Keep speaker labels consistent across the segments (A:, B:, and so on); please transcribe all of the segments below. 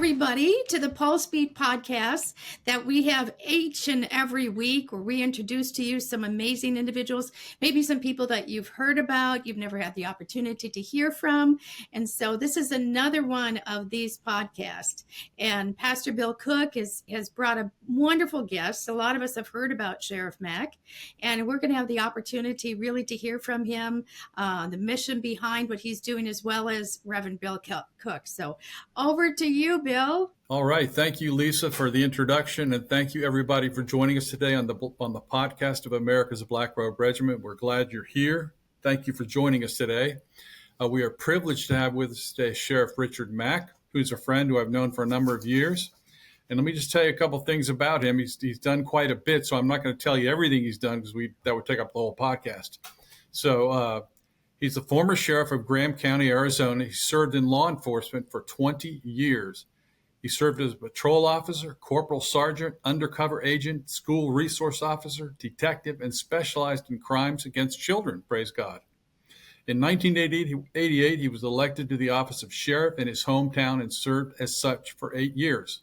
A: everybody to the Pulsebeat podcast that we have each and every week, where we introduce to you some amazing individuals, maybe some people that you've heard about, you've never had the opportunity to hear from. And so this is another one of these podcasts. And Pastor Bill Cook has brought a wonderful guest. A lot of us have heard about Sheriff Mack, and we're going to have the opportunity really to hear from him, the mission behind what he's doing, as well as Reverend Bill Cook. So over to you, Bill.
B: All right. Thank you, Lisa, for the introduction. And thank you, everybody, for joining us today on the podcast of America's Black Robe Regiment. We're glad you're here. Thank you for joining us today. We are privileged to have with us today Sheriff Richard Mack, who's a friend who I've known for a number of years. And let me just tell you a couple of things about him. He's done quite a bit, so I'm not going to tell you everything he's done because that would take up the whole podcast. So he's the former sheriff of Graham County, Arizona. He served in law enforcement for 20 years. He served as a patrol officer, corporal sergeant, undercover agent, school resource officer, detective, and specialized in crimes against children, praise God. In 1988, he was elected to the office of sheriff in his hometown and served as such for 8 years.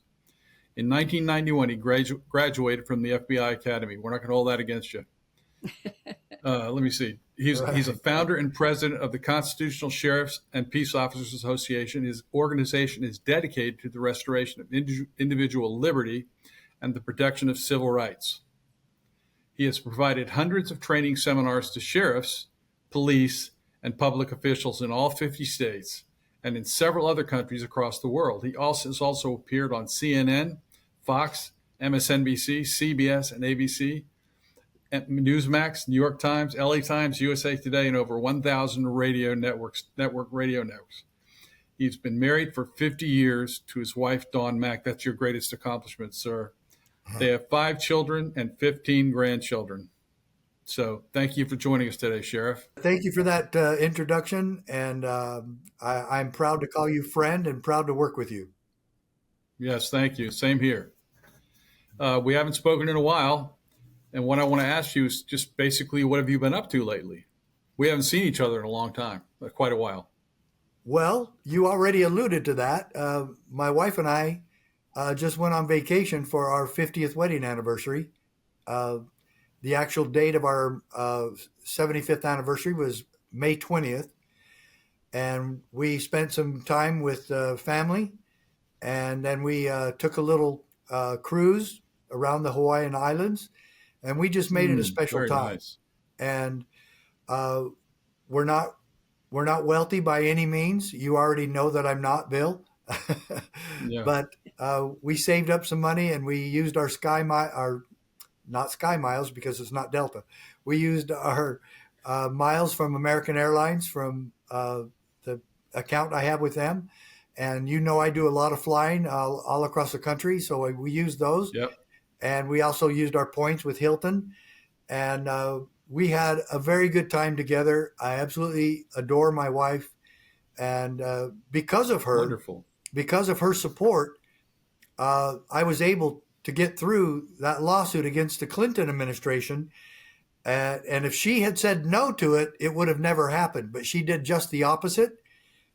B: In 1991, he graduated from the FBI Academy. We're not going to hold that against you. Let me see. He's a founder and president of the Constitutional Sheriffs and Peace Officers Association. His organization is dedicated to the restoration of individual liberty and the protection of civil rights. He has provided hundreds of training seminars to sheriffs, police, and public officials in all 50 states and in several other countries across the world. He has also appeared on CNN, Fox, MSNBC, CBS, and ABC, Newsmax, New York Times, LA Times, USA Today, and over 1,000 network radio networks. He's been married for 50 years to his wife, Dawn Mack. That's your greatest accomplishment, sir. They have 5 children and 15 grandchildren. So thank you for joining us today, Sheriff.
C: Thank you for that introduction, and I'm proud to call you friend and proud to work with you.
B: Yes, thank you. Same here. We haven't spoken in a while, and what I want to ask you is just basically, what have you been up to lately? We haven't seen each other in a long time, quite a while.
C: Well, you already alluded to that. My wife and I just went on vacation for our 50th wedding anniversary. The actual date of our 75th anniversary was May 20th. And we spent some time with family. And then we took a little cruise around the Hawaiian Islands. And we just made it a special time. Nice. And we're not wealthy by any means. You already know that I'm not, Bill. Yeah. But we saved up some money, and we used our not Sky Miles because it's not Delta. We used our miles from American Airlines from the account I have with them. And I do a lot of flying all across the country, so we used those. Yep. And we also used our points with Hilton. And we had a very good time together. I absolutely adore my wife. And because of her support, I was able to get through that lawsuit against the Clinton administration. And if she had said no to it, it would have never happened. But she did just the opposite.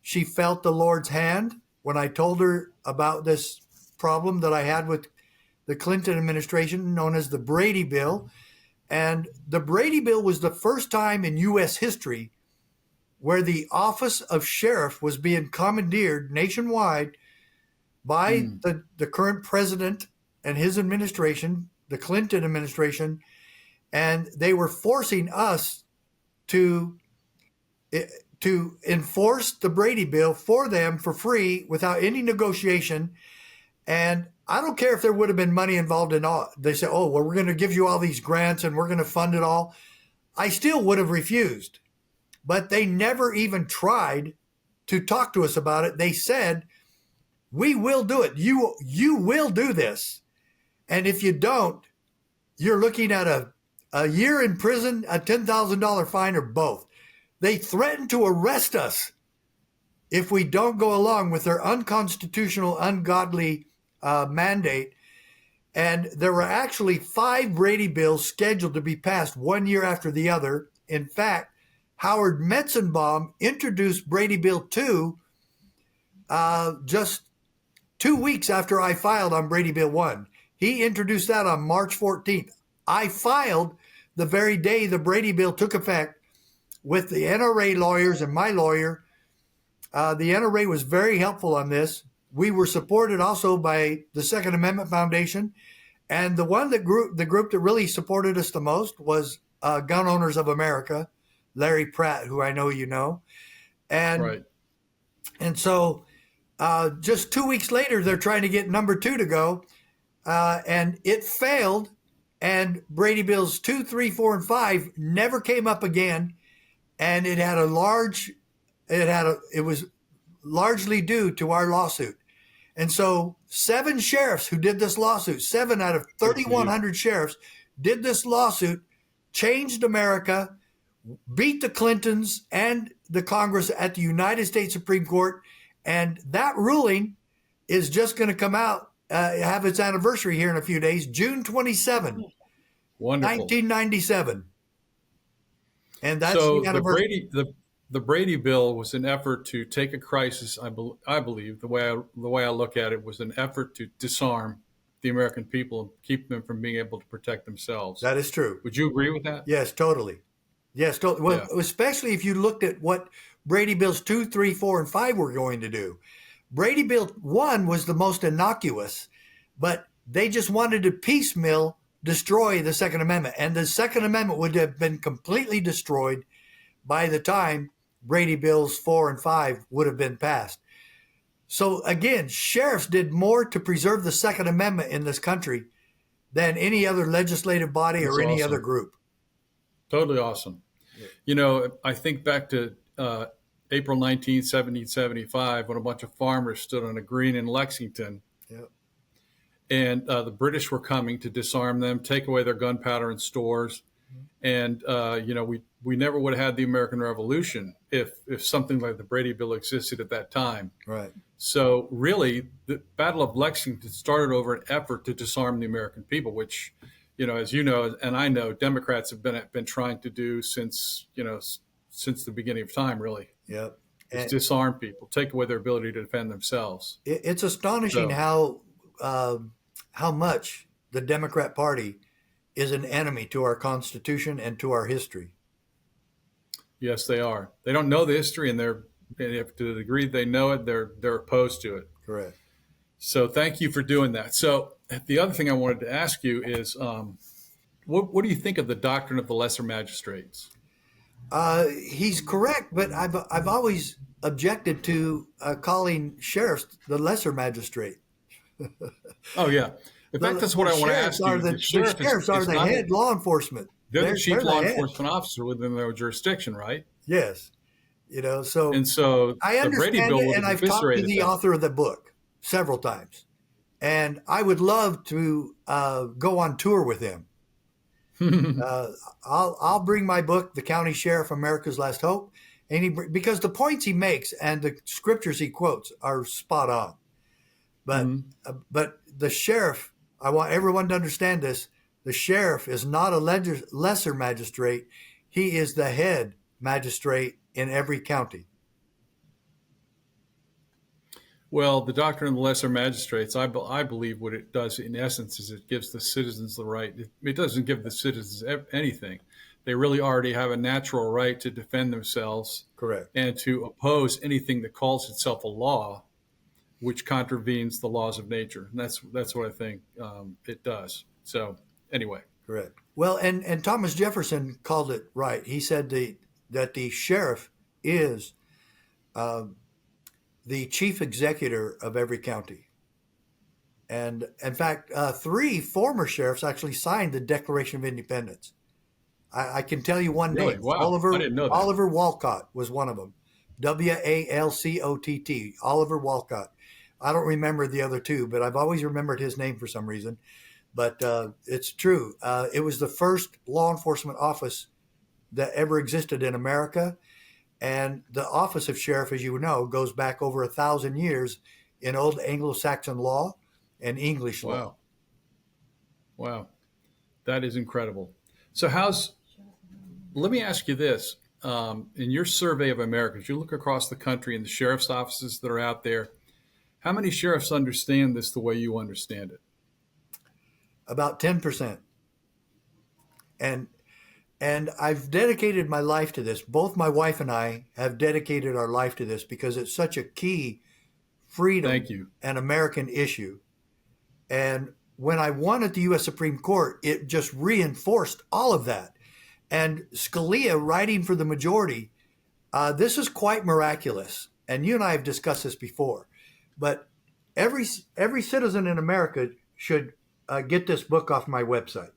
C: She felt the Lord's hand when I told her about this problem that I had with the Clinton administration, known as the Brady Bill. And the Brady Bill was the first time in U.S. history where the office of sheriff was being commandeered nationwide by the current president and his administration, the Clinton administration, and they were forcing us to enforce the Brady Bill for them for free without any negotiation. And I don't care if there would have been money involved in all. They said, oh, well, we're going to give you all these grants and we're going to fund it all. I still would have refused. But they never even tried to talk to us about it. They said, we will do it. You will do this. And if you don't, you're looking at a year in prison, a $10,000 fine, or both. They threatened to arrest us if we don't go along with their unconstitutional, ungodly mandate. And there were actually 5 Brady bills scheduled to be passed 1 year after the other. In fact, Howard Metzenbaum introduced Brady Bill 2 just 2 weeks after I filed on Brady Bill 1. He introduced that on March 14th. I filed the very day the Brady Bill took effect with the NRA lawyers and my lawyer. The NRA was very helpful on this. We were supported also by the Second Amendment Foundation. And the group that really supported us the most was Gun Owners of America, Larry Pratt, who I know you know. And,
B: Right.
C: and so just 2 weeks later, they're trying to get number 2 to go. And it failed. And Brady Bills 2, 3, 4, and 5 never came up again. And it was largely due to our lawsuit. And so 7 sheriffs who did this lawsuit, 7 out of 3,100 sheriffs did this lawsuit, changed America, beat the Clintons and the Congress at the United States Supreme Court. And that ruling is just going to come out, have its anniversary here in a few days, June 27,
B: Wonderful.
C: 1997. And that's
B: So
C: the anniversary.
B: the Brady Bill was an effort to take a crisis. I believe the way I look at it was an effort to disarm the American people and keep them from being able to protect themselves.
C: That is true.
B: Would you agree with that?
C: Yes, totally. Yes, totally. Well,
B: Yeah.
C: especially if you looked at what Brady Bills 2, 3, 4, and 5 were going to do. Brady Bill 1 was the most innocuous, but they just wanted to piecemeal destroy the Second Amendment. And the Second Amendment would have been completely destroyed by the time Brady Bills 4 and 5 would have been passed. So again, sheriffs did more to preserve the Second Amendment in this country than any other legislative body or any other group.
B: Totally awesome. Yeah. You know, I think back to April 19th, 1775, when a bunch of farmers stood on a green in Lexington.
C: Yep.
B: And the British were coming to disarm them, take away their gunpowder in stores. And, we never would have had the American Revolution if something like the Brady Bill existed at that time.
C: Right.
B: So really, the Battle of Lexington started over an effort to disarm the American people, which, as you know, and I know, Democrats have been trying to do since the beginning of time, really.
C: Yep.
B: It's disarm people, take away their ability to defend themselves.
C: It's astonishing how much the Democrat Party is an enemy to our Constitution and to our history.
B: Yes, they are. They don't know the history, and if to the degree they know it, they're opposed to it.
C: Correct.
B: So thank you for doing that. So the other thing I wanted to ask you is, what do you think of the doctrine of the lesser magistrates?
C: He's correct, but I've always objected to calling sheriffs the lesser magistrate.
B: Oh yeah, in fact, that's what I want to ask you.
C: The sheriffs are the head law enforcement.
B: They're the chief law enforcement officer within their jurisdiction, right?
C: Yes. So I understand it, and I've talked to the author of the book several times, and I would love to go on tour with him. I'll bring my book, The County Sheriff, America's Last Hope, and because the points he makes and the scriptures he quotes are spot on. But the sheriff, I want everyone to understand this. The sheriff is not a lesser magistrate. He is the head magistrate in every county.
B: Well, the doctrine of the lesser magistrates, I believe what it does in essence is it gives the citizens the right. It doesn't give the citizens anything. They really already have a natural right to defend themselves.
C: Correct.
B: And to oppose anything that calls itself a law, which contravenes the laws of nature. And that's what I think it does. So anyway.
C: Correct. Well, and Thomas Jefferson called it right. He said that the sheriff is the chief executor of every county. And in fact, 3 former sheriffs actually signed the Declaration of Independence. I can tell you one name.
B: Wow. I didn't know that.
C: Oliver Walcott was one of them. Walcott. Oliver Walcott. I don't remember the other 2, but I've always remembered his name for some reason. But it's true. It was the first law enforcement office that ever existed in America. And the office of sheriff, as you know, goes back over 1,000 years in old Anglo-Saxon law and English law.
B: Wow. That is incredible. So let me ask you this. In your survey of Americans, you look across the country and the sheriff's offices that are out there, How many sheriffs understand this the way you understand it?
C: About 10%. And I've dedicated my life to this. Both my wife and I have dedicated our life to this because it's such a key freedom
B: Thank you.
C: and American issue. And when I won at the U.S. Supreme Court, it just reinforced all of that. And Scalia writing for the majority, this is quite miraculous. And you and I have discussed this before. But every citizen in America should get this book off my website.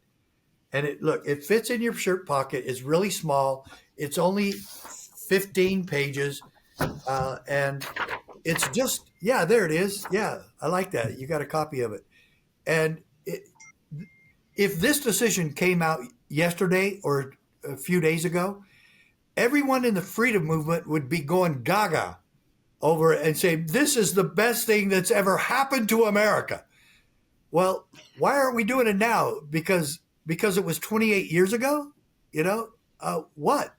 C: And it fits in your shirt pocket. It's really small. It's only 15 pages. And it's just, yeah, there it is. Yeah, I like that. You got a copy of it. And if this decision came out yesterday or a few days ago, everyone in the freedom movement would be going gaga over it and say, this is the best thing that's ever happened to America. Well, why aren't we doing it now? Because it was 28 years ago? What?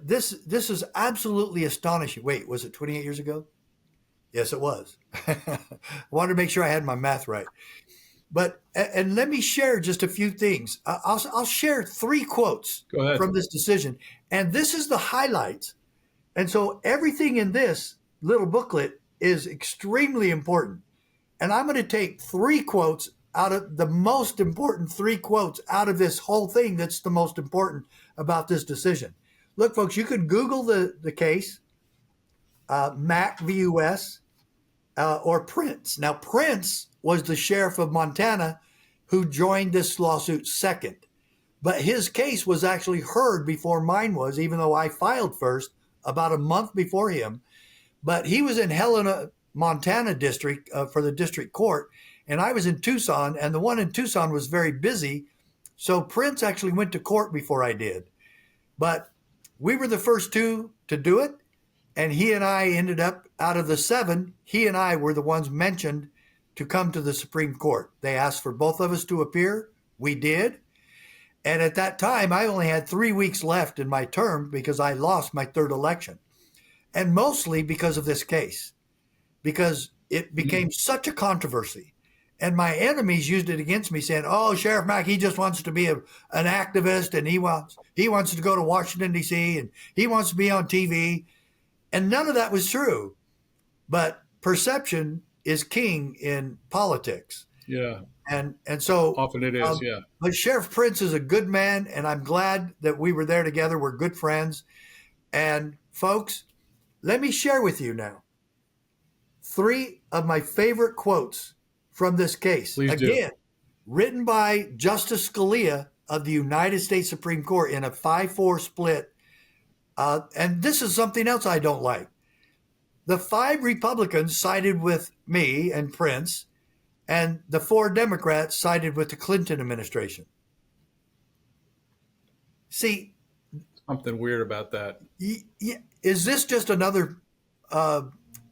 C: This is absolutely astonishing. Wait, was it 28 years ago? Yes, it was. I wanted to make sure I had my math right. But, and let me share just a few things. I'll share 3 quotes from this decision. And this is the highlights. And so everything in this little booklet is extremely important. And I'm going to take 3 quotes out of the most important 3 quotes out of this whole thing that's the most important about this decision. Look, folks, you could Google the case, Mack v. U.S., or Prince. Now, Prince was the sheriff of Montana who joined this lawsuit second. But his case was actually heard before mine was, even though I filed first about a month before him. But he was in Helena, Montana district for the district court, and I was in Tucson, and the one in Tucson was very busy. So Prince actually went to court before I did. But we were the first 2 to do it. And he and I ended up, out of the 7, he and I were the ones mentioned to come to the Supreme Court. They asked for both of us to appear. We did. And at that time, I only had 3 weeks left in my term because I lost my 3rd election. And mostly because of this case, because it became such a controversy. And my enemies used it against me, saying, oh, Sheriff Mack, he just wants to be an activist, and he wants to go to Washington, D.C., and he wants to be on TV. And none of that was true. But perception is king in politics.
B: Yeah.
C: And so
B: often it is, yeah.
C: But Sheriff Prince is a good man, and I'm glad that we were there together. We're good friends. And folks, let me share with you now 3 of my favorite quotes from this case.
B: Please
C: Again,
B: do.
C: Written by Justice Scalia of the United States Supreme Court in a 5-4 split. And this is something else I don't like. The 5 Republicans sided with me and Prince, and the 4 Democrats sided with the Clinton administration. See,
B: something weird about that.
C: Is this just another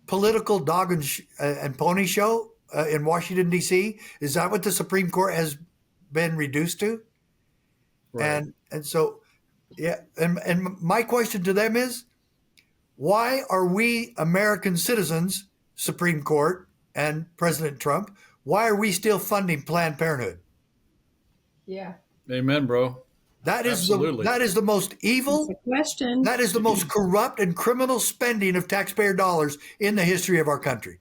C: political dog and pony show in Washington, D.C.? Is that what the Supreme Court has been reduced to? Right. And so, yeah. And my question to them is, why are we American citizens, Supreme Court and President Trump, why are we still funding Planned Parenthood?
A: Yeah.
B: Amen, bro.
C: That is the most evil
A: question.
C: That is the most corrupt and criminal spending of taxpayer dollars in the history of our country.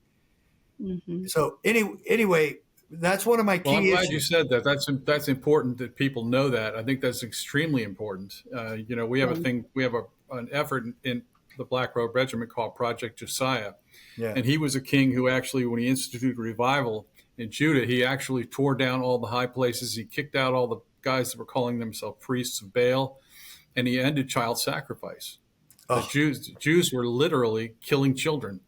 C: Mm-hmm. So anyway, that's one of my key issues.
B: I'm glad you said that. That's important that people know that. I think that's extremely important. We have an effort in the Black Robe Regiment called Project Josiah. Yeah. And he was a king who actually, when he instituted revival in Judah, he actually tore down all the high places. He kicked out all the guys that were calling themselves priests of Baal, and he ended child sacrifice. The Jews were literally killing children,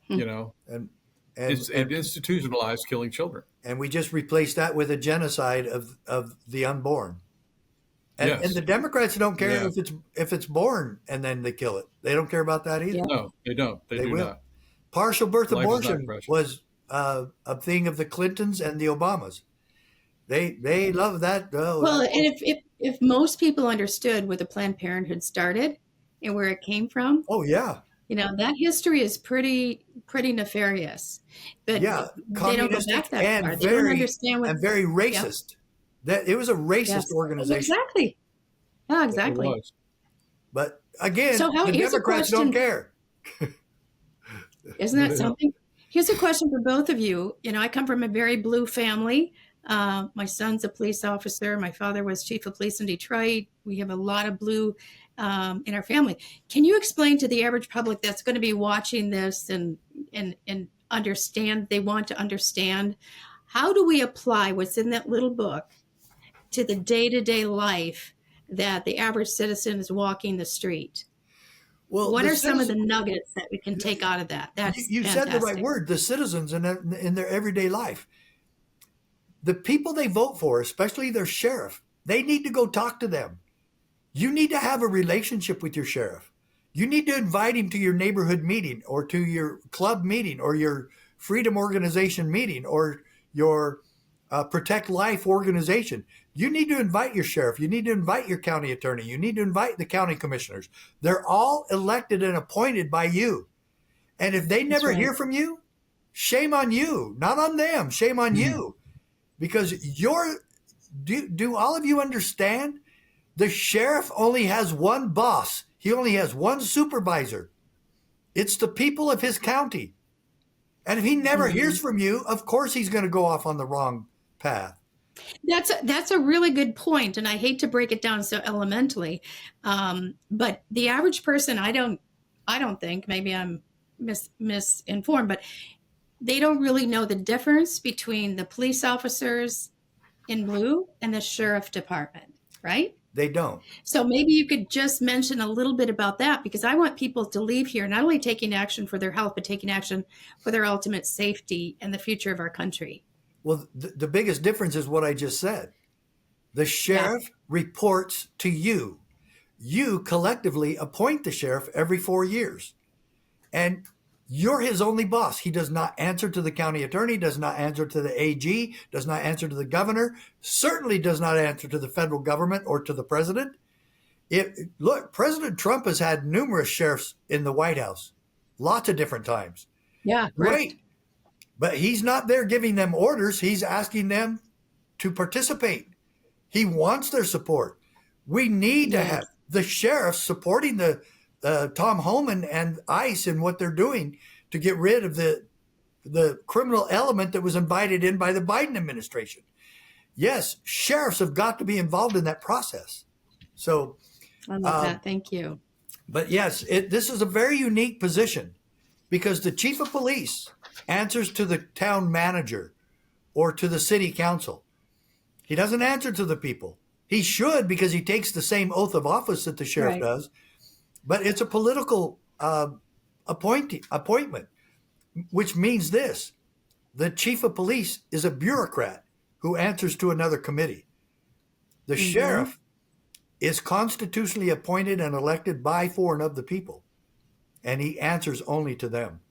B: and institutionalized killing children. And
C: we just replaced that with a genocide of the unborn. And,
B: yes.
C: And the Democrats don't care if it's born and then they kill it. They don't care about that either.
B: Yeah. No, they don't. They do not.
C: Partial birth abortion was a thing of the Clintons and the Obamas. They love that.
A: Well, and if most people understood where the Planned Parenthood started and where it came from.
C: Oh, yeah.
A: That history is pretty nefarious, but
C: Yeah,
A: they don't go back
C: communistic
A: that
C: and
A: far. They don't understand what.
C: very
A: Yep.
C: racist. That it was a racist
A: Yes.
C: organization.
A: Exactly. Yeah.
B: It
A: Exactly.
B: was.
C: But again,
A: So
C: the
A: here's a
C: Democrats don't
A: question.
C: care.
A: Isn't that something? Here's a question for both of you. I come from a very blue family. My son's a police officer. My father was chief of police in Detroit. We have a lot of blue in our family. Can you explain to the average public that's going to be watching this and understand? They want to understand, how do we apply what's in that little book to the day-to-day life that the average citizen is walking the street?
C: Well,
A: What
C: the
A: are some of the
C: citizens,
A: nuggets that we can take out of that? That's
C: you said the right
A: fantastic.
C: word. The citizens in their everyday life, the people they vote for, especially their sheriff, they need to go talk to them. You need to have a relationship with your sheriff. You need to invite him to your neighborhood meeting or to your club meeting or your freedom organization meeting or your Protect Life organization. You need to invite your sheriff. You need to invite your county attorney. You need to invite the county commissioners. They're all elected and appointed by you. And if they never
A: right.
C: hear from you, shame on you, not on them. Shame on you. Because do all of you understand? The sheriff only has one boss. He only has one supervisor. It's the people of his county. And if he never hears from you, of course he's going to go off on the wrong path.
A: That's a really good point, and I hate to break it down so elementally, but the average person, I don't think, maybe I'm misinformed, but they don't really know the difference between the police officers in blue and the sheriff department, right?
C: They don't.
A: So maybe you could just mention a little bit about that, because I want people to leave here not only taking action for their health, but taking action for their ultimate safety and the future of our country.
C: Well, the biggest difference is what I just said. The sheriff reports to you. You collectively appoint the sheriff every 4 years. And you're his only boss. He does not answer to the county attorney, does not answer to the AG, does not answer to the governor, certainly does not answer to the federal government or to the president. Look, President Trump has had numerous sheriffs in the White House, lots of different times.
A: Yeah,
C: great. But he's not there giving them orders. He's asking them to participate. He wants their support. We need to have the sheriffs supporting the Tom Homan and ICE in what they're doing to get rid of the criminal element that was invited in by the Biden administration. Yes, sheriffs have got to be involved in that process. So,
A: I love that. Thank you.
C: But yes, this is a very unique position because the chief of police answers to the town manager or to the city council. He doesn't answer to the people. He should, because he takes the same oath of office that the sheriff does. But it's a political appointment, which means this. The chief of police is a bureaucrat who answers to another committee. The sheriff is constitutionally appointed and elected by, for, and of the people. And he answers only to them.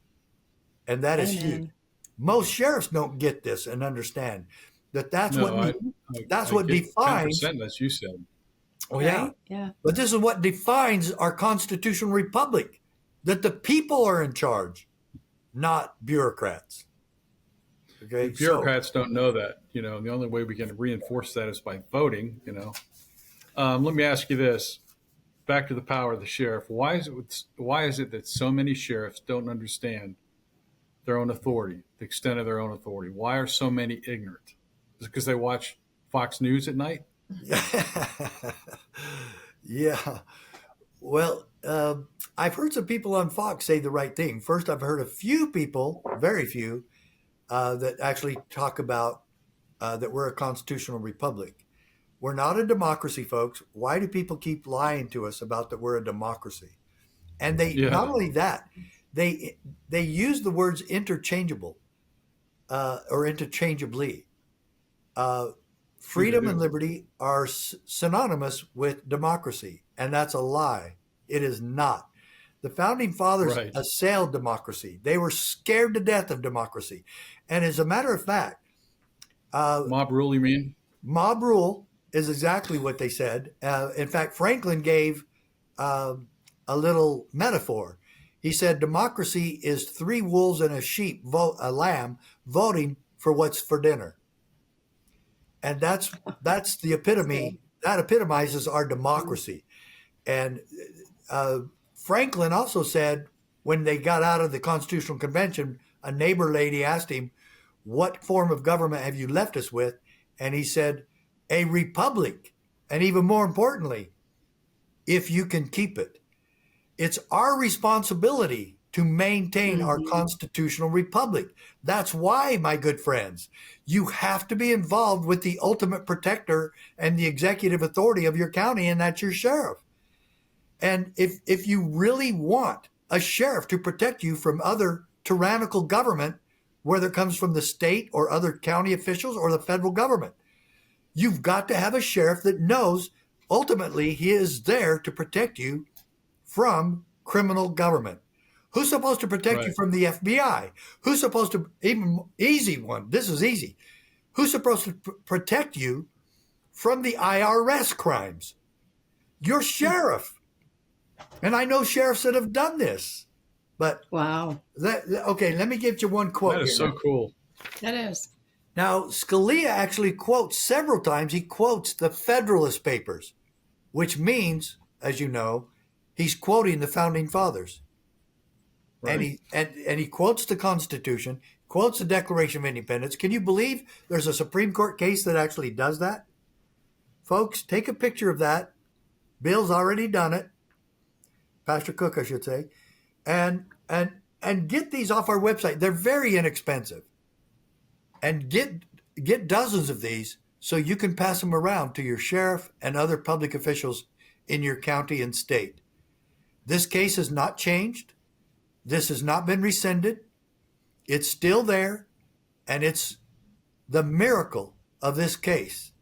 C: And that is huge. Most sheriffs don't get this and understand that that's what defines.
B: 10%, as you said.
C: Oh, yeah.
A: Yeah.
C: But this is what defines our constitutional republic, that the people are in charge, not bureaucrats. Okay.
B: The bureaucrats don't know that. The only way we can reinforce that is by voting. Let me ask you this. Back to the power of the sheriff. Why is it that so many sheriffs don't understand their own authority, the extent of their own authority? Why are so many ignorant? Is it because they watch Fox News at night?
C: Yeah. Well, I've heard some people on Fox say the right thing. First, I've heard a few people, very few, that actually talk about that we're a constitutional republic. We're not a democracy, folks. Why do people keep lying to us about that we're a democracy? And not only that, they use the words interchangeable or interchangeably. Freedom and liberty are synonymous with democracy, and that's a lie. It is not. The founding fathers assailed democracy. They were scared to death of democracy. And as a matter of fact,
B: mob rule, you mean?
C: Mob rule is exactly what they said. In fact, Franklin gave a little metaphor. He said, democracy is 3 wolves and a lamb voting for what's for dinner. And that's the epitome. That epitomizes our democracy. And Franklin also said, when they got out of the Constitutional Convention, a neighbor lady asked him, what form of government have you left us with? And he said, a republic. And even more importantly, if you can keep it. It's our responsibility to maintain our constitutional republic. That's why, my good friends, you have to be involved with the ultimate protector and the executive authority of your county, and that's your sheriff. And if you really want a sheriff to protect you from other tyrannical government, whether it comes from the state or other county officials or the federal government, you've got to have a sheriff that knows ultimately he is there to protect you from criminal government. Who's supposed to protect you from the FBI? Who's supposed to, even easy one, this is easy. Who's supposed to protect you from the IRS crimes? Your sheriff. And I know sheriffs that have done this. But
A: wow.
C: Okay, let me give you one quote.
B: That is so cool.
A: That is.
C: Now, Scalia actually quotes several times. He quotes the Federalist Papers, which means, as you know, he's quoting the Founding Fathers. Right. And he quotes the Constitution, quotes the Declaration of Independence. Can you believe there's a Supreme Court case that actually does that? Folks, take a picture of that. Bill's already done it. Pastor Cook, I should say. And get these off our website. They're very inexpensive. And get dozens of these so you can pass them around to your sheriff and other public officials in your county and state. This case has not changed. This has not been rescinded. It's still there. And it's the miracle of this case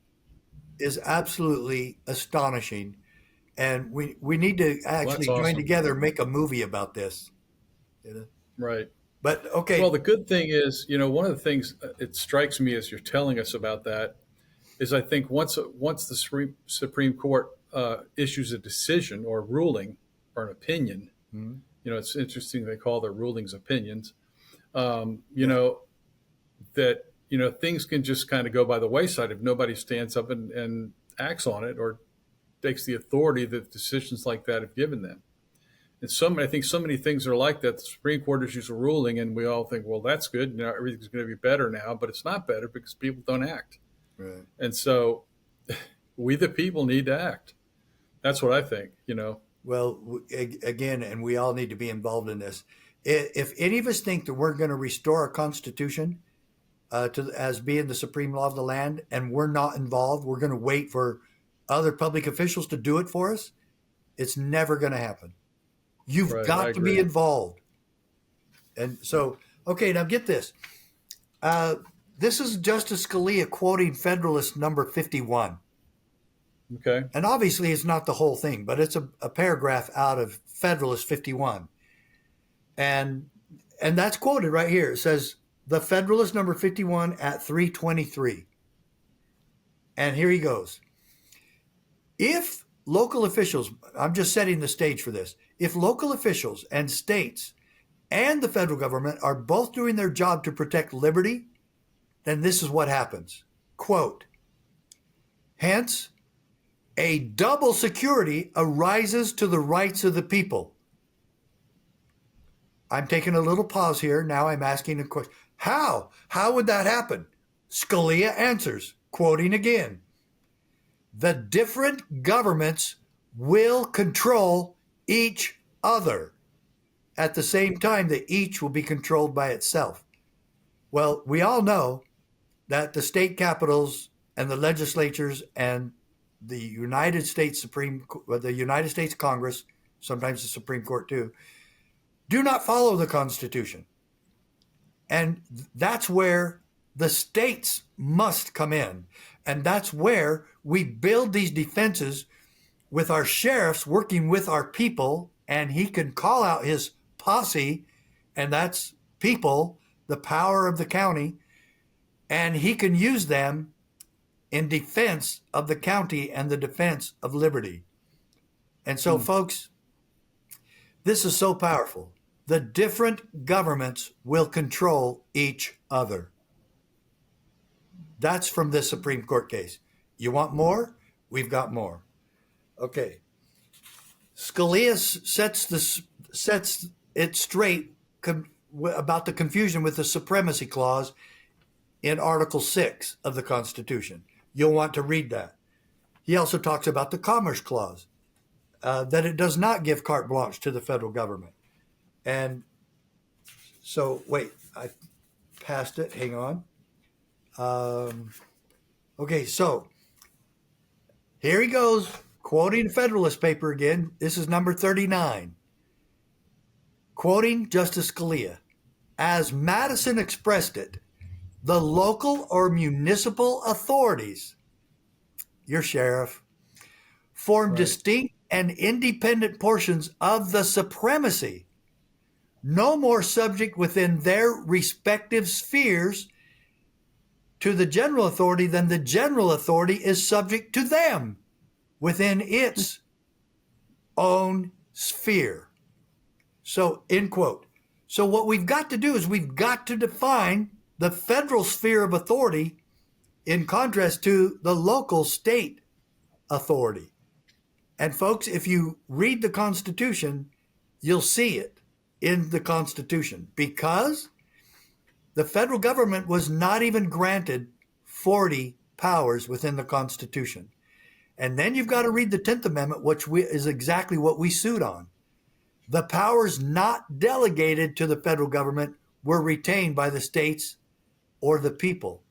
C: is absolutely astonishing. And we need to actually join together and make a movie about this. You know? Right. But okay.
B: Well, the good thing is, one of the things it strikes me as you're telling us about that is I think once the Supreme Court issues a decision or ruling or an opinion, it's interesting they call their rulings opinions, that, things can just kind of go by the wayside if nobody stands up and acts on it or takes the authority that decisions like that have given them. And I think so many things are like that. The Supreme Court issues a ruling and we all think, well, that's good. Everything's going to be better now, but it's not better because people don't act.
C: Right.
B: And so we, the people, need to act. That's what I think,
C: Well, again, and we all need to be involved in this. If any of us think that we're going to restore our Constitution as being the supreme law of the land and we're not involved, we're going to wait for other public officials to do it for us, it's never going to happen. You've got to be involved. And so, okay, now get this. This is Justice Scalia quoting Federalist number 51.
B: Okay.
C: And obviously it's not the whole thing, but it's a paragraph out of Federalist 51. And that's quoted right here. It says, the Federalist number 51 at 323. And here he goes. If local officials, I'm just setting the stage for this. If local officials and states and the federal government are both doing their job to protect liberty, then this is what happens. Quote, hence, a double security arises to the rights of the people. I'm taking a little pause here. Now I'm asking a question. How? How would that happen? Scalia answers, quoting again. The different governments will control each other at the same time that each will be controlled by itself. Well, we all know that the state capitals and the legislatures and the United States Congress, sometimes the Supreme Court too, do not follow the Constitution. And that's where the states must come in. And that's where we build these defenses with our sheriffs working with our people, and he can call out his posse, and that's people, the power of the county, and he can use them in defense of the county and the defense of liberty. And so, folks, this is so powerful. the different governments will control each other. That's from this Supreme Court case. You want more? We've got more. Okay. Scalia sets it straight about the confusion with the supremacy clause in Article 6 of the Constitution. You'll want to read that. He also talks about the Commerce Clause, that it does not give carte blanche to the federal government. And so, wait, I passed it. Hang on. Okay, so here he goes, quoting the Federalist paper again. This is number 39. Quoting Justice Scalia, as Madison expressed it, the local or municipal authorities, your sheriff, form distinct and independent portions of the supremacy, no more subject within their respective spheres to the general authority than the general authority is subject to them within its own sphere. So, end quote. So what we've got to do is we've got to define the federal sphere of authority in contrast to the local state authority. And folks, if you read the Constitution, you'll see it in the Constitution, because the federal government was not even granted 40 powers within the Constitution. And then you've got to read the 10th Amendment, which is exactly what we sued on. The powers not delegated to the federal government were retained by the states or the people.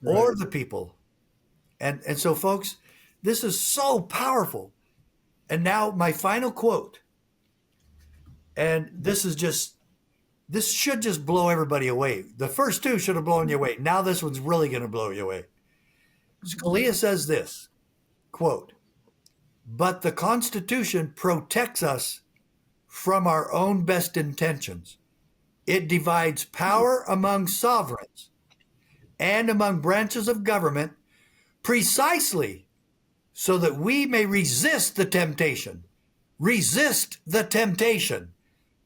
B: Right.
C: Or the people. And so, folks, this is so powerful. And now my final quote. And this should just blow everybody away. The first two should have blown you away. Now this one's really going to blow you away. Scalia says this, quote, but the Constitution protects us from our own best intentions. It divides power among sovereigns and among branches of government precisely so that we may resist the temptation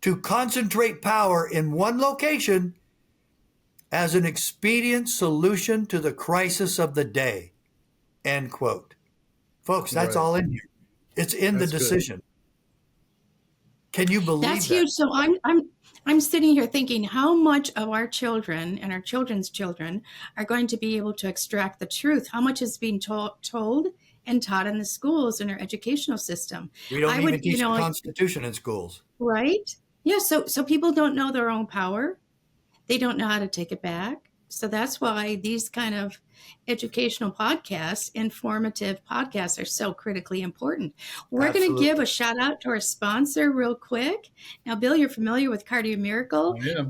C: to concentrate power in one location as an expedient solution to the crisis of the day, end quote. Folks, that's all in here. It's in the decision. Good. Can you believe
A: that's huge? So I'm sitting here thinking how much of our children and our children's children are going to be able to extract the truth. How much is being told and taught in the schools in our educational system.
C: We don't even teach the Constitution in schools.
A: Right? Yeah, so people don't know their own power. They don't know how to take it back. So that's why these kind of educational podcasts, informative podcasts, are so critically important. We're going to give a shout out to our sponsor real quick. Now, Bill, you're familiar with Cardio Miracle.
B: Yeah.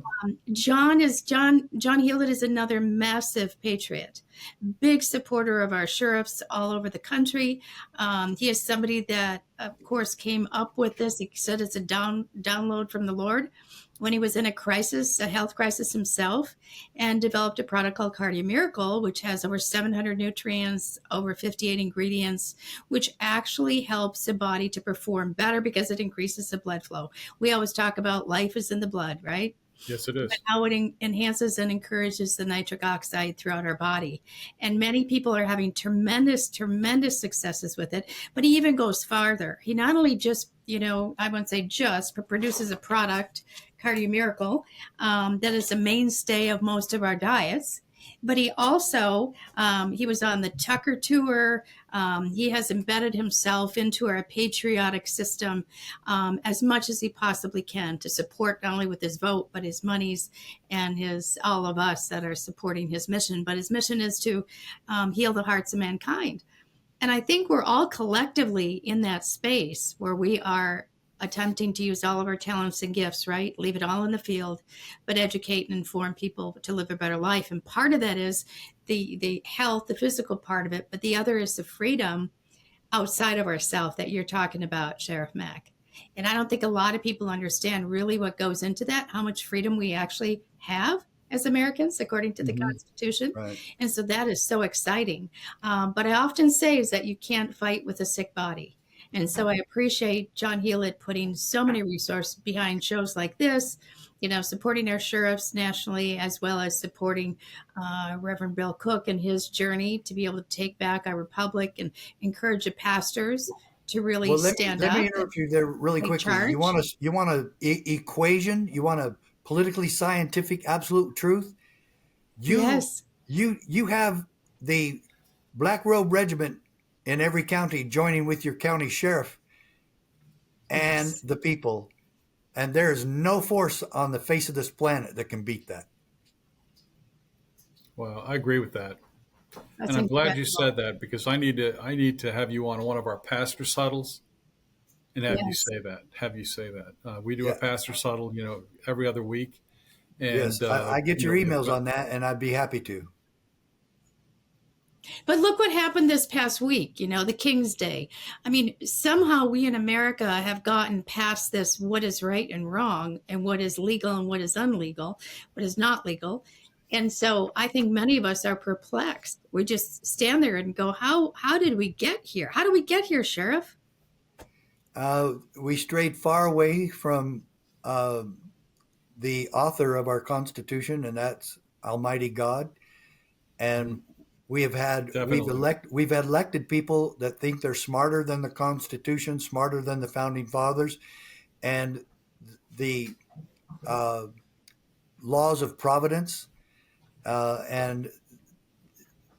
A: John Hewlett is another massive patriot, big supporter of our sheriffs all over the country. He is somebody that, of course, came up with this. He said it's a download from the Lord when he was in a health crisis himself, and developed a product called Cardio Miracle, which has over 700 nutrients, over 58 ingredients, which actually helps the body to perform better because it increases the blood flow. We always talk about life is in the blood, right?
B: Yes, it is.
A: But how it enhances and encourages the nitric oxide throughout our body. And many people are having tremendous, tremendous successes with it. But he even goes farther. He not only just, I wouldn't say just, but produces a product, Cardio Miracle, that is a mainstay of most of our diets. But he also, he was on the Tucker Tour. He has embedded himself into our patriotic system as much as he possibly can to support not only with his vote, but his monies and all of us that are supporting his mission. But his mission is to heal the hearts of mankind. And I think we're all collectively in that space where we are attempting to use all of our talents and gifts, right? Leave it all in the field, but educate and inform people to live a better life. And part of that is the health, the physical part of it, but the other is the freedom outside of ourselves that you're talking about, Sheriff Mack. And I don't think a lot of people understand really what goes into that, how much freedom we actually have as Americans, according to the Constitution. Right. And so that is so exciting. But I often say is that you can't fight with a sick body. And so I appreciate John Hewlett putting so many resources behind shows like this, supporting our sheriffs nationally, as well as supporting Reverend Bill Cook and his journey to be able to take back our republic and encourage the pastors to really
C: Well,
A: stand
C: let
A: up
C: me
A: and
C: interrupt you there really
A: take
C: quickly.
A: charge.
C: You want a equation? You want a politically scientific absolute truth?
A: Yes.
C: You have the Black Robe Regiment in every county joining with your county sheriff and
A: Yes.
C: the people, and there is no force on the face of this planet that can beat that.
B: Well, I agree with that.
A: That's
B: And I'm glad you
A: incredible.
B: said that, because I need to have you on one of our pastor huddles and have you
A: Yes.
B: say that. We do a
C: Yeah.
B: pastor huddle, every other week.
C: Yes,
B: And,
C: I get your
B: we've
C: emails
B: got,
C: on that, and I'd be happy to.
A: But look what happened this past week, the King's Day. I mean, somehow we in America have gotten past this what is right and wrong, and what is legal and what is illegal, what is not legal. And so I think many of us are perplexed. We just stand there and go, how did we get here? How did we get here, Sheriff?
C: We strayed far away from the author of our Constitution, and that's Almighty God. And we've
B: definitely.
C: elected people that think they're smarter than the Constitution, smarter than the founding fathers, and the laws of providence, and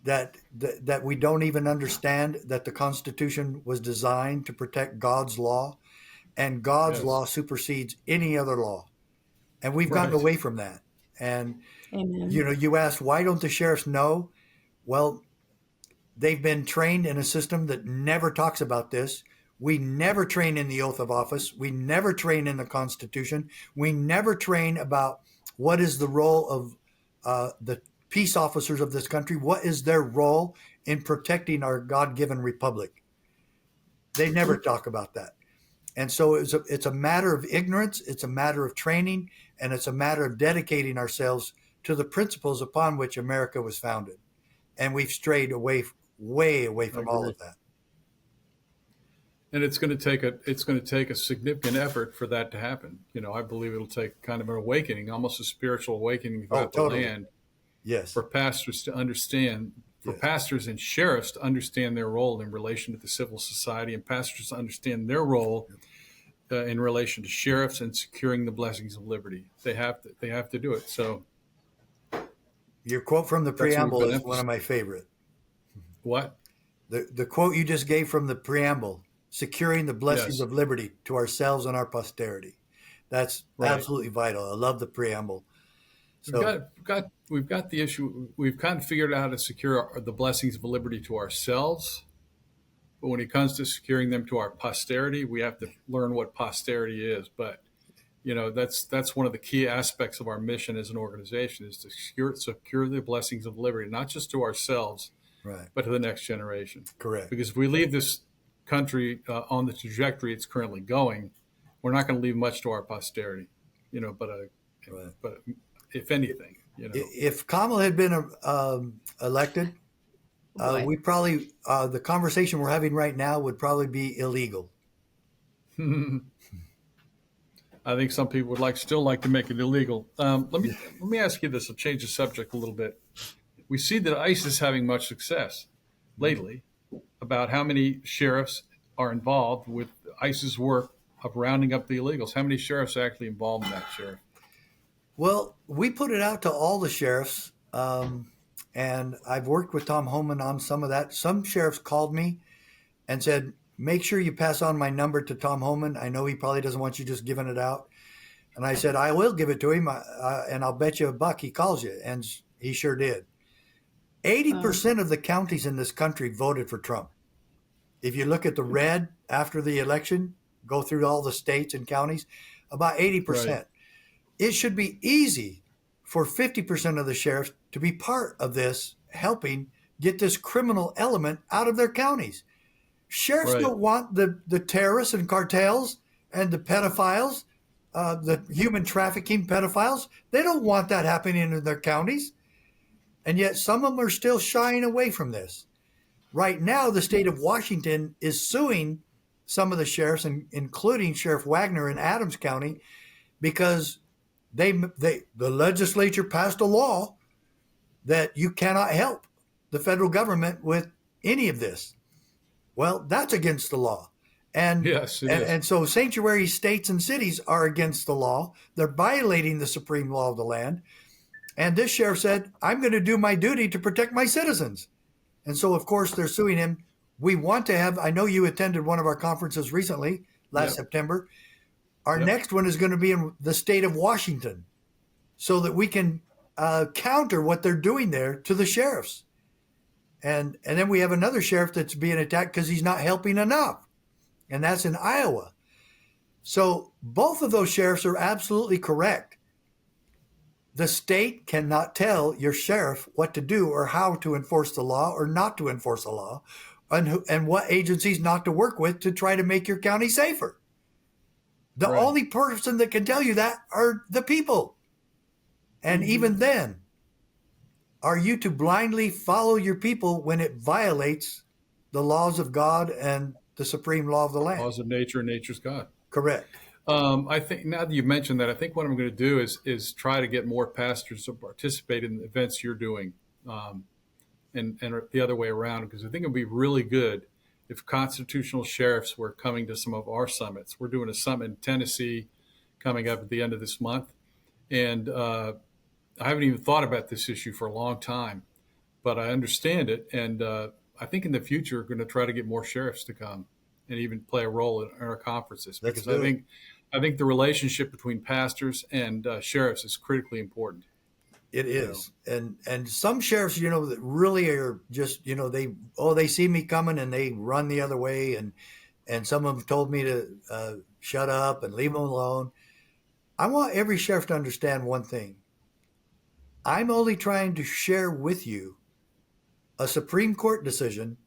C: that we don't even understand that the Constitution was designed to protect God's law, and God's
B: Yes.
C: law supersedes any other law. And we've gotten
B: Right.
C: away from that. And
A: Amen.
C: you asked, why don't the sheriffs know? Well, they've been trained in a system that never talks about this. We never train in the oath of office. We never train in the Constitution. We never train about what is the role of the peace officers of this country. What is their role in protecting our God-given republic? They never talk about that. And so it's a matter of ignorance. It's a matter of training, and it's a matter of dedicating ourselves to the principles upon which America was founded. And we've strayed way away
B: I
C: from all
B: agree.
C: of that.
B: And it's going to take a significant effort for that to happen. I believe it'll take kind of an awakening, almost a spiritual awakening throughout
C: totally.
B: the land,
C: Yes.
B: for pastors to understand, for
C: Yes.
B: pastors and sheriffs to understand their role in relation to the civil society, and pastors to understand their role in relation to sheriffs and securing the blessings of liberty. They have to do it. So
C: Your quote from the
B: that's what we've
C: preamble
B: been
C: is one of my favorite.
B: What?
C: The quote you just gave from the preamble, securing the blessings
B: Yes.
C: of liberty to ourselves and our posterity. That's
B: Right.
C: absolutely vital. I love the preamble. So
B: We've got the issue. We've kind of figured out how to secure the blessings of liberty to ourselves, but when it comes to securing them to our posterity, we have to learn what posterity is. But that's one of the key aspects of our mission as an organization, is to secure the blessings of liberty, not just to ourselves,
C: right.
B: but to the next generation.
C: Correct.
B: Because if we leave this country on the trajectory it's currently going, we're not going to leave much to our posterity.
C: Right.
B: But if anything,
C: If Kamala had been elected, we probably the conversation we're having right now would probably be illegal.
B: I think some people would still like to make it illegal. Let me ask you this. I'll change the subject a little bit. We see that ICE is having much success lately. About how many sheriffs are involved with ICE's work of rounding up the illegals? How many sheriffs are actually involved in that, Sheriff?
C: Well, we put it out to all the sheriffs, and I've worked with Tom Homan on some of that. Some sheriffs called me and said, make sure you pass on my number to Tom Homan. I know he probably doesn't want you just giving it out. And I said, I will give it to him, and I'll bet you $1 he calls you. And he sure did. 80% of the counties in this country voted for Trump. If you look at the red after the election, go through all the states and counties, about 80%.
B: Right.
C: It should be easy for 50% of the sheriffs to be part of this, helping get this criminal element out of their counties. Sheriffs
B: Right.
C: don't want the terrorists and cartels and the pedophiles, the human trafficking pedophiles. They don't want that happening in their counties. And yet some of them are still shying away from this. Right now, the state of Washington is suing some of the sheriffs, including Sheriff Wagner in Adams County, because the legislature passed a law that you cannot help the federal government with any of this. Well, that's against the law. And,
B: Yes, it is.
C: and so sanctuary states and cities are against the law. They're violating the supreme law of the land. And this sheriff said, I'm going to do my duty to protect my citizens. And so, of course, they're suing him. We want to have, I know you attended one of our conferences recently, last September. Our next one is going to be in the state of Washington so that we can counter what they're doing there to the sheriffs. And then we have another sheriff that's being attacked because he's not helping enough. And that's in Iowa. So both of those sheriffs are absolutely correct. The state cannot tell your sheriff what to do or how to enforce the law or not to enforce the law and what agencies not to work with to try to make your county safer. The only person that can tell you that are the people. And even then, are you to blindly follow your people when it violates the laws of God and the supreme law of the land?
B: Laws of nature and nature's God.
C: Correct.
B: I think now that you mentioned that, I think what I'm going to do is try to get more pastors to participate in the events you're doing, and the other way around, because I think it would be really good if constitutional sheriffs were coming to some of our summits. We're doing a summit in Tennessee coming up at the end of this month, and I haven't even thought about this issue for a long time, but I understand it, and I think in the future we're going to try to get more sheriffs to come and even play a role in our conferences, because I think the relationship between pastors and sheriffs is critically important.
C: It is. And some sheriffs, that really are just, they see me coming and they run the other way. And some of them told me to shut up and leave them alone. I want every sheriff to understand one thing. I'm only trying to share with you a Supreme Court decision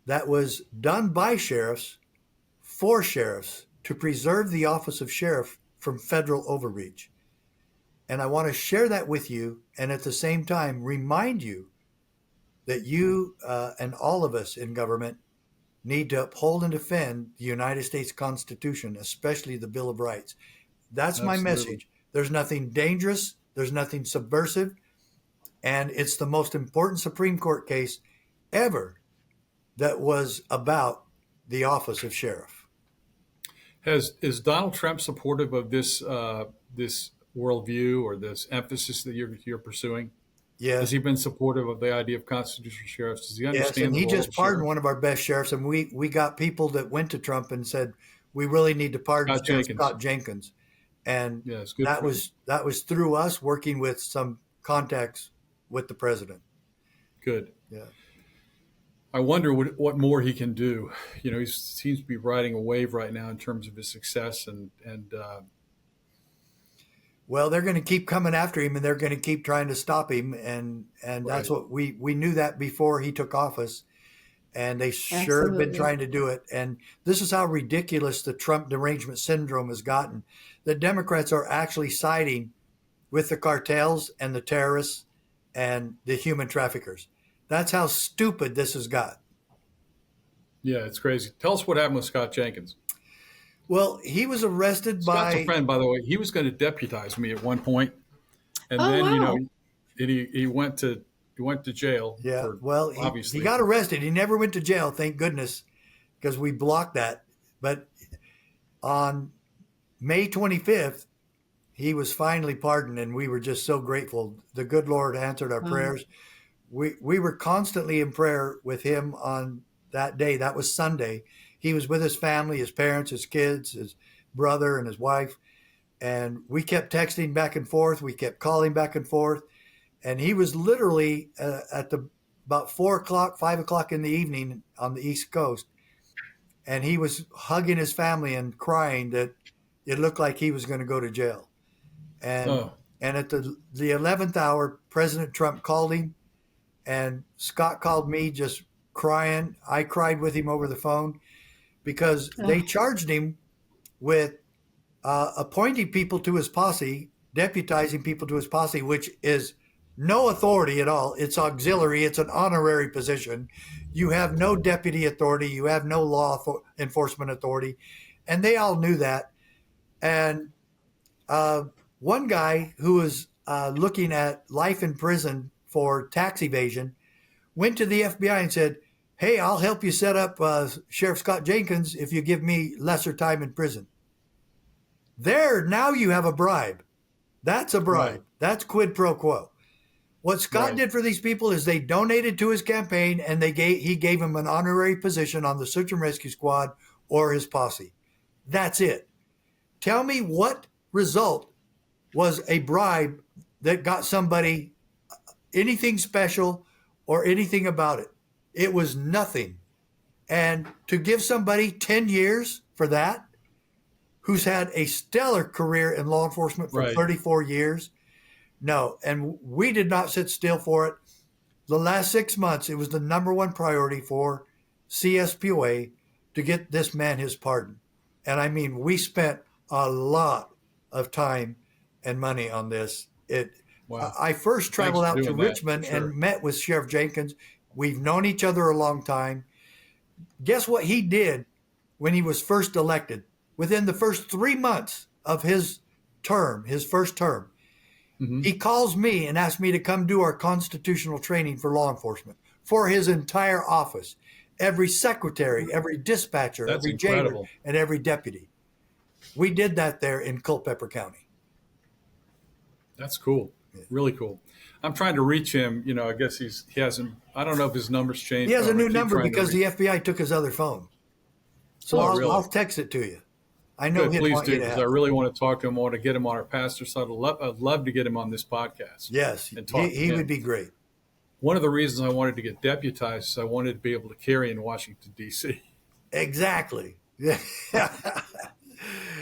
C: that was done by sheriffs for sheriffs to preserve the office of sheriff from federal overreach. And I want to share that with you and at the same time remind you that you and all of us in government need to uphold and defend the United States Constitution, especially the Bill of Rights. That's my message. There's nothing dangerous. There's nothing subversive. And it's the most important Supreme Court case ever that was about the office of sheriff.
B: Is Donald Trump supportive of this this worldview or this emphasis that you're pursuing?
C: Yes.
B: Has he been supportive of the idea of constitutional sheriffs? Does he understand?
C: Yes, and he just pardoned
B: sheriff?
C: one of our best sheriffs, and we got people that went to Trump and said we really need to pardon Scott Jenkins, and that was through us working with some contacts with the president.
B: Good.
C: Yeah.
B: I wonder what more he can do. He seems to be riding a wave right now in terms of his success, and
C: well, they're going to keep coming after him, and they're going to keep trying to stop him, and that's what we knew that before he took office, and they sure have been trying to do it. And this is how ridiculous the Trump derangement syndrome has gotten. The Democrats are actually siding with the cartels and the terrorists and the human traffickers. That's how stupid this has got.
B: Yeah, it's crazy. Tell us what happened with Scott Jenkins.
C: Well, he was arrested
B: Scott's
C: by
B: a friend, by the way. He was going to deputize me at one point, and then he went to jail.
C: Yeah,
B: obviously
C: he got arrested. He never went to jail, thank goodness, because we blocked that. But on May 25th, he was finally pardoned, and we were just so grateful. The good Lord answered our prayers. We were constantly in prayer with him on that day. That was Sunday. He was with his family, his parents, his kids, his brother, and his wife. And we kept texting back and forth. We kept calling back and forth. And he was literally at about 4 o'clock, 5 o'clock in the evening on the East Coast. And he was hugging his family and crying that it looked like he was going to go to jail. And at the 11th hour, President Trump called him. And Scott called me just crying. I cried with him over the phone because they charged him with appointing people to his posse, deputizing people to his posse, which is no authority at all. It's auxiliary. It's an honorary position. You have no deputy authority. You have no law enforcement authority. And they all knew that. And one guy who was looking at life in prison for tax evasion went to the FBI and said, "Hey, I'll help you set up Sheriff Scott Jenkins if you give me lesser time in prison." There, now you have a bribe. That's a bribe.
B: Right.
C: That's quid pro quo. What Scott
B: Right.
C: did for these people is they donated to his campaign, and he gave him an honorary position on the search and rescue squad or his posse. That's it. Tell me what result was a bribe that got somebody anything special or anything about it. It was nothing. And to give somebody 10 years for that, who's had a stellar career in law enforcement for
B: Right.
C: 34 years, no. And we did not sit still for it. The last 6 months, it was the number one priority for CSPOA to get this man his pardon. And I mean, we spent a lot of time and money on this.
B: Wow.
C: I first traveled
B: Thanks
C: out
B: for
C: to
B: doing that,
C: Richmond
B: for sure.
C: and met with Sheriff Jenkins. We've known each other a long time. Guess what he did when he was first elected? Within the first 3 months of his first term,
B: Mhm.
C: he calls me and asks me to come do our constitutional training for law enforcement for his entire office. Every secretary, every dispatcher,
B: That's
C: every jailer,
B: incredible.
C: and every deputy. We did that there in Culpeper County.
B: That's cool. Really cool. I'm trying to reach him. You know, I guess he hasn't. I don't know if his number's changed.
C: He has a
B: but I
C: new
B: keep
C: number
B: trying to
C: because
B: reach-
C: the FBI took his other phone. So
B: Oh, really?
C: I'll text it to you. I know
B: Good,
C: he'd
B: please
C: want
B: do,
C: you to
B: because
C: have
B: I
C: it.
B: really want to talk to him. I want to get him on our pastor side. I'd love to get him on this podcast.
C: Yes,
B: and talk to
C: he
B: him.
C: would be great.
B: One of the reasons I wanted to get deputized is I wanted to be able to carry in Washington, D.C.
C: Exactly. Yeah.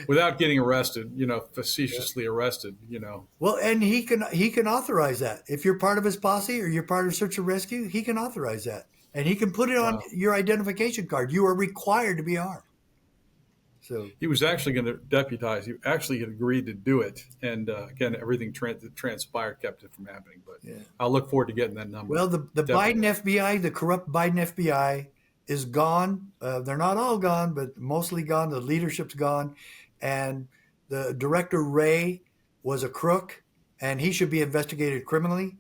B: without getting arrested, you know, facetiously arrested, you know.
C: Well, and he can authorize that. If you're part of his posse or you're part of search and rescue, he can authorize that. And he can put it on
B: Wow.
C: your identification card. You are required to be armed. So
B: He was actually going to deputize. He actually had agreed to do it. And again, everything that transpired kept it from happening. But
C: yeah.
B: I'll look forward to getting that number.
C: Well, the
B: Definitely.
C: Biden FBI, the corrupt Biden FBI is gone. They're not all gone, but mostly gone. The leadership's gone. And the director, Ray, was a crook, and he should be investigated criminally.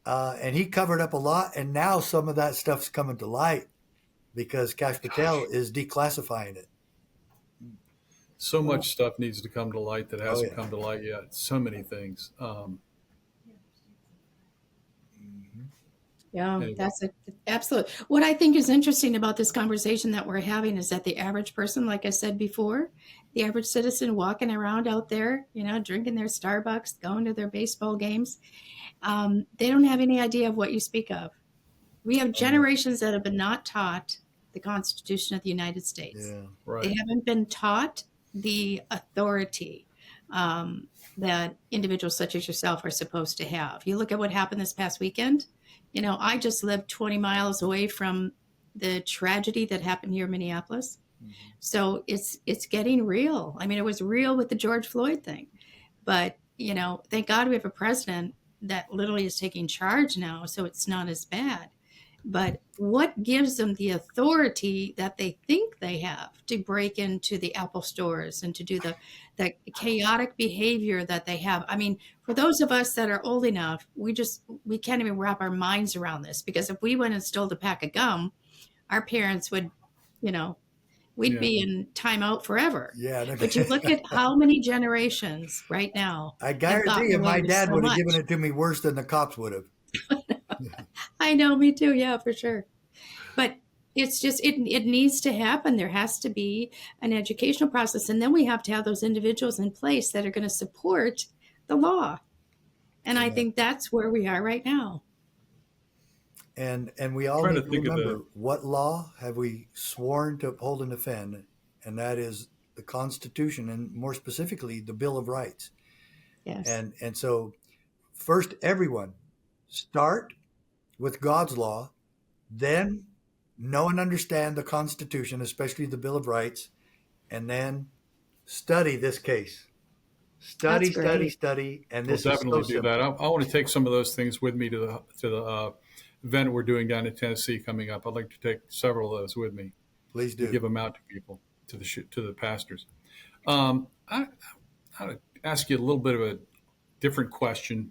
C: And he covered up a lot. And now some of that stuff's coming to light because Kash Patel is declassifying it.
B: So much stuff needs to come to light that hasn't
C: yeah.
B: come to light yet. So many things.
A: Yeah,
B: Anyway.
A: that's absolute. What I think is interesting about this conversation that we're having is that the average person, like I said before, the average citizen walking around out there, you know, drinking their Starbucks, going to their baseball games, they don't have any idea of what you speak of. We have generations that have been not taught the Constitution of the United States.
C: Yeah.
B: Right.
A: They haven't been taught the authority that individuals such as yourself are supposed to have. You look at what happened this past weekend. You know, I just lived 20 miles away from the tragedy that happened here in Minneapolis. Mm-hmm. So it's getting real. I mean, it was real with the George Floyd thing. But, you know, thank God we have a president that literally is taking charge now, so it's not as bad. But what gives them the authority that they think they have to break into the Apple stores and to do the chaotic behavior that they have? I mean, for those of us that are old enough, we can't even wrap our minds around this, because if we went and stole a pack of gum, our parents would, you know, we'd be in timeout forever.
C: Yeah.
A: But you look at how many generations right now.
C: I guarantee you, my dad
A: so
C: would have
A: much.
C: given it to me worse than the cops would have.
A: I know, me too. Yeah, for sure. But it's just, it needs to happen. There has to be an educational process. And then we have to have those individuals in place that are going to support the law. And I think that's where we are right now.
C: And we all
B: Trying
C: need
B: to
C: to
B: think of
C: remember, what law have we sworn to uphold and defend? And that is the Constitution, and more specifically, the Bill of Rights.
A: Yes.
C: And so first, everyone, start with God's law, then know and understand the Constitution, especially the Bill of Rights, and then study this case. Study,
A: That's great.
C: study, and
B: We'll
C: this is
B: definitely
C: so
B: do
C: simple.
B: that. I want to take some of those things with me to the event we're doing down in Tennessee coming up. I'd like to take several of those with me
C: Please
B: and give
C: do.
B: them out to people, to the pastors. I want to ask you a little bit of a different question.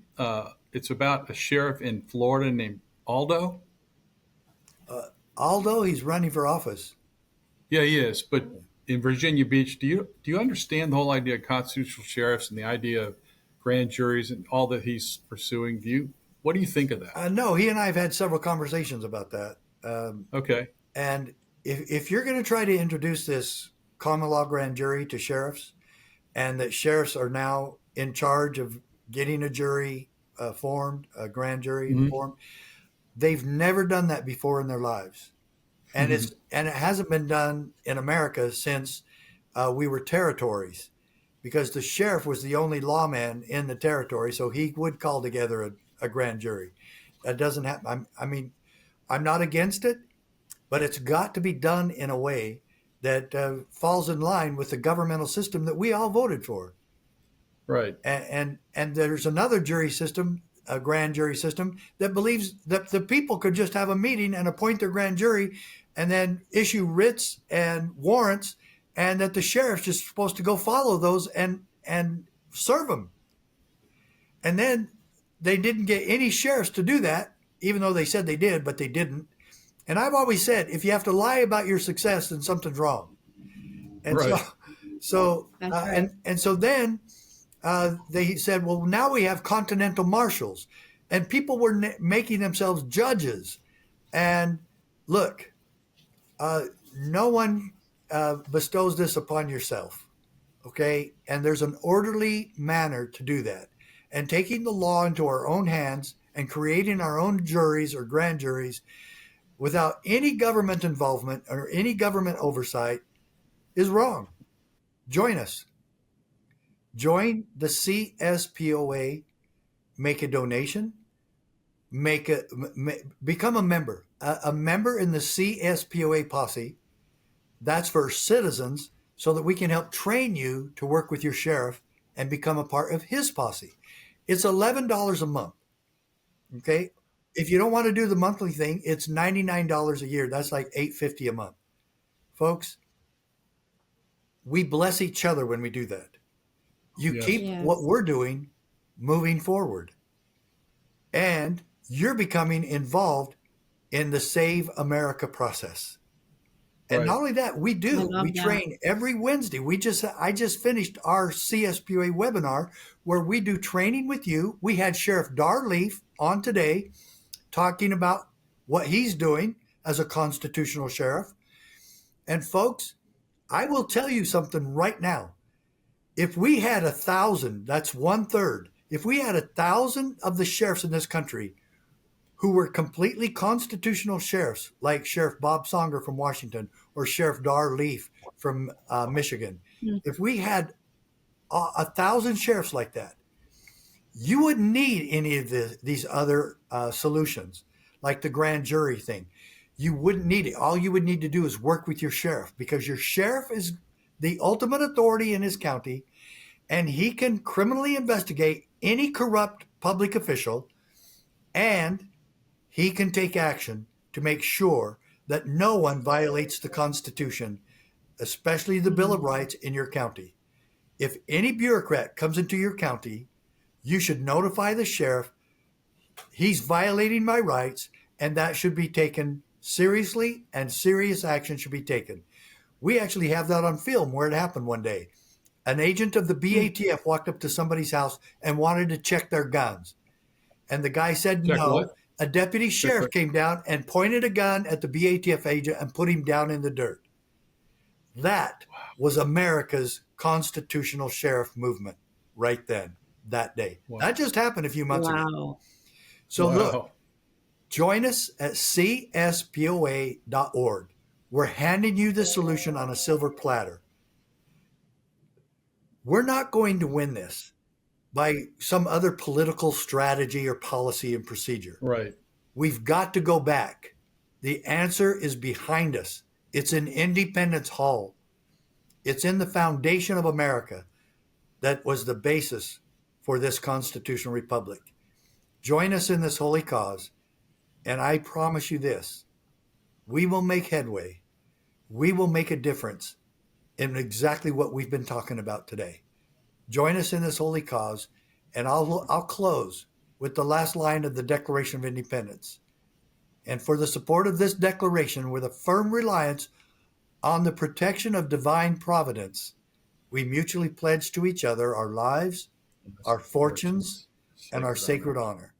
B: It's about a sheriff in Florida named Aldo.
C: Although he's running for office,
B: Yeah, he is. But in Virginia Beach, do you understand the whole idea of constitutional sheriffs and the idea of grand juries and all that he's pursuing? What do you think of that?
C: no, he and I have had several conversations about that.
B: Okay.
C: And if you're going to try to introduce this common law grand jury to sheriffs, and that sheriffs are now in charge of getting a jury formed, a grand jury
B: Mm-hmm.
C: formed, they've never done that before in their lives, and
B: Mm-hmm.
C: it hasn't been done in America since we were territories, because the sheriff was the only lawman in the territory, so he would call together a grand jury. That doesn't happen. I mean, I'm not against it, but it's got to be done in a way that falls in line with the governmental system that we all voted for.
B: Right.
C: And there's another jury system, a grand jury system, that believes that the people could just have a meeting and appoint their grand jury and then issue writs and warrants, and that the sheriff's just supposed to go follow those and serve them. And then they didn't get any sheriffs to do that, even though they said they did, but they didn't. And I've always said, if you have to lie about your success, then something's wrong. And
B: Right.
A: That's right.
C: and so then they said, well, now we have continental marshals, and people were making themselves judges. And look, no one bestows this upon yourself, okay? And there's an orderly manner to do that. And taking the law into our own hands and creating our own juries or grand juries without any government involvement or any government oversight is wrong. Join us. Join the CSPOA, make a donation, become a member. A member in the CSPOA posse. That's for citizens, so that we can help train you to work with your sheriff and become a part of his posse. It's $11 a month. Okay? If you don't want to do the monthly thing, it's $99 a year. That's like $8.50 a month. Folks, we bless each other when we do that. You
B: Yes.
C: keep
A: Yes.
C: what we're doing moving forward. And you're becoming involved in the Save America process. And
B: Right.
C: not only that, we
A: I
C: do.
A: love
C: We
A: that.
C: train every Wednesday. I just finished our CSPOA webinar where we do training with you. We had Sheriff Darleaf on today talking about what he's doing as a constitutional sheriff. And folks, I will tell you something right now. If we had 1,000, that's 1/3. If we had 1,000 of the sheriffs in this country who were completely constitutional sheriffs, like Sheriff Bob Songer from Washington or Sheriff Dar Leaf from Michigan,
A: Mm.
C: if we had 1,000 sheriffs like that, you wouldn't need any of these other solutions, like the grand jury thing. You wouldn't need it. All you would need to do is work with your sheriff, because your sheriff is the ultimate authority in his county, and he can criminally investigate any corrupt public official, and he can take action to make sure that no one violates the Constitution, especially the Bill of Rights in your county. If any bureaucrat comes into your county, you should notify the sheriff. He's violating my rights, and that should be taken seriously, and serious action should be taken. We actually have that on film where it happened one day. An agent of the BATF walked up to somebody's house and wanted to check their guns. And the guy said
B: Check
C: no.
B: what?
C: A deputy sheriff came down and pointed a gun at the BATF agent and put him down in the dirt. That was America's constitutional sheriff movement right then, that day.
B: Wow.
C: That just happened a few months ago.
A: Wow.
C: So
B: Wow.
C: look, join us at cspoa.org. We're handing you the solution on a silver platter. We're not going to win this by some other political strategy or policy and procedure.
B: Right.
C: We've got to go back. The answer is behind us. It's in Independence Hall. It's in the foundation of America. that was the basis for this constitutional republic. Join us in this holy cause, and I promise you this, we will make headway. We will make a difference in exactly what we've been talking about today. Join us in this holy cause, and I'll close with the last line of the Declaration of Independence. And for the support of this declaration, with a firm reliance on the protection of divine providence, we mutually pledge to each other our lives, our fortunes, and our sacred honor.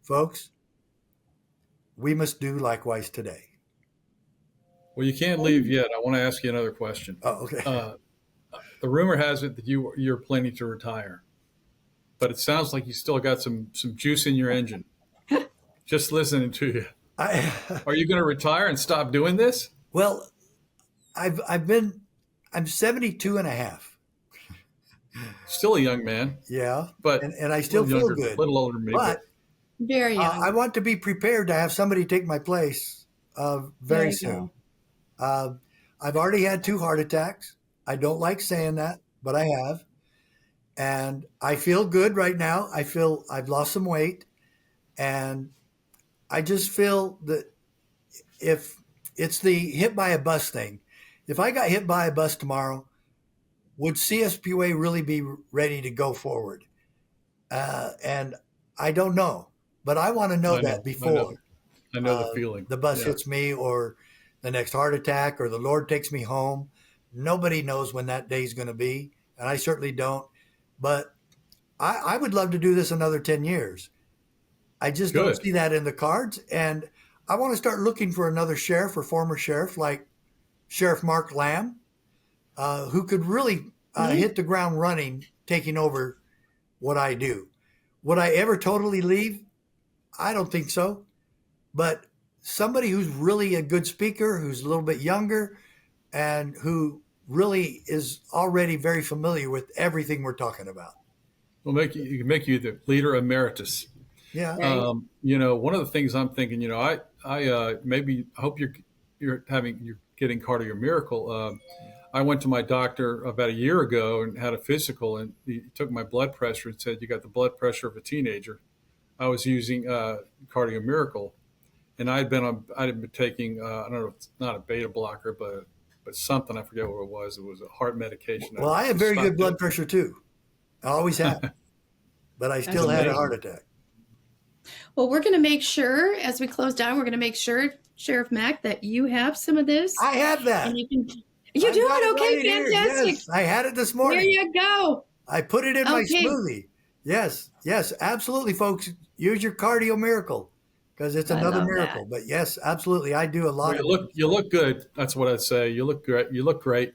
C: Folks, we must do likewise today.
B: Well, you can't leave yet. I want to ask you another question.
C: Oh, okay.
B: The rumor has it that you're planning to retire, but it sounds like you still got some juice in your engine. Just listening to you. Are you going to retire and stop doing this?
C: Well, I'm 72 and a half.
B: Still a young man.
C: Yeah.
B: But
C: and I still feel good.
B: A little older than me.
C: But
A: very young.
C: I want to be prepared to have somebody take my place very soon. I've already had 2 heart attacks. I don't like saying that, but I have. And I feel good right now. I feel I've lost some weight. And I just feel that if it's the hit by a bus thing, if I got hit by a bus tomorrow, would CSPOA really be ready to go forward? And I don't know, but I want to know that before
B: I know the feeling.
C: The bus hits me, or the next heart attack, or the Lord takes me home. Nobody knows when that day is going to be, and I certainly don't. But I would love to do this another 10 years. I just don't see that in the cards. And I want to start looking for another sheriff or former sheriff like Sheriff Mark Lamb, who could really hit the ground running, taking over what I do. Would I ever totally leave? I don't think so. But somebody who's really a good speaker, who's a little bit younger, and who really is already very familiar with everything we're talking about.
B: We'll make you the leader emeritus.
C: Yeah.
B: One of the things I'm thinking, I hope you're getting cardio miracle. I went to my doctor about a year ago and had a physical, and he took my blood pressure and said, "You got the blood pressure of a teenager." I was using cardio miracle, and I'd been taking I don't know, it's not a beta blocker, but something, I forget what it was. It was a heart medication.
C: Well, I have very good blood pressure too. I always have, but I still had a heart attack.
A: Well, we're going to make sure, as we close down, we're going to make sure, Sheriff Mack, that you have some of this.
C: I have that.
A: And you do it? Okay,
C: right
A: fantastic.
C: Yes, I had it this morning.
A: There you go.
C: I put it in my smoothie. Yes, absolutely, folks. Use your cardio miracle, because it's another miracle. That. But yes, absolutely. I do a lot of
B: You look good. That's what I'd say. You look great. You look great.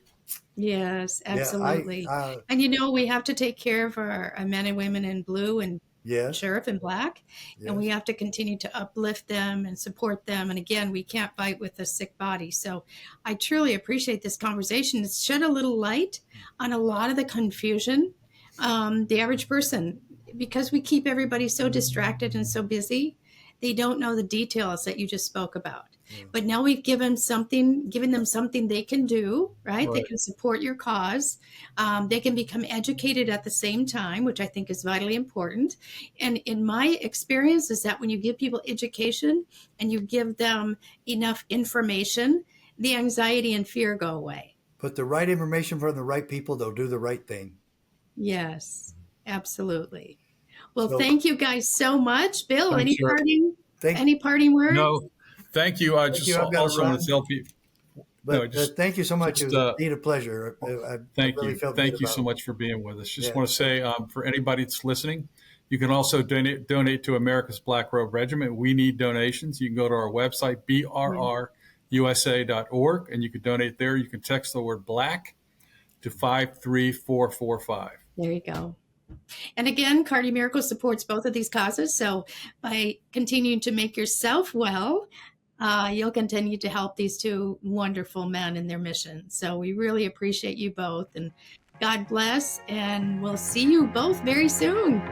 A: Yes, absolutely.
C: Yeah,
A: and we have to take care of our men and women in blue and sheriff in black, and we have to continue to uplift them and support them. And again, we can't fight with a sick body. So I truly appreciate this conversation. It's shed a little light on a lot of the confusion. The average person, because we keep everybody so distracted and so busy, they don't know the details that you just spoke about. But now we've given them something they can do, right? They can support your cause. They can become educated at the same time, which I think is vitally important. And in my experience is that when you give people education and you give them enough information, the anxiety and fear go away.
C: Put the right information from the right people, they'll do the right thing.
A: Yes, absolutely. Well, thank you guys so much. Bill, any parting words?
B: No. Thank you. I just also want to tell people.
C: Thank you so much. It was indeed a pleasure.
B: Thank you so much for being with us. Just want to say, for anybody that's listening, you can also donate to America's Black Robe Regiment. We need donations. You can go to our website, brrusa.org, and you can donate there. You can text the word black to 53445.
A: There you go. And again, Cardio Miracle supports both of these causes. So by continuing to make yourself well, you'll continue to help these 2 wonderful men in their mission. So we really appreciate you both, and God bless, and we'll see you both very soon.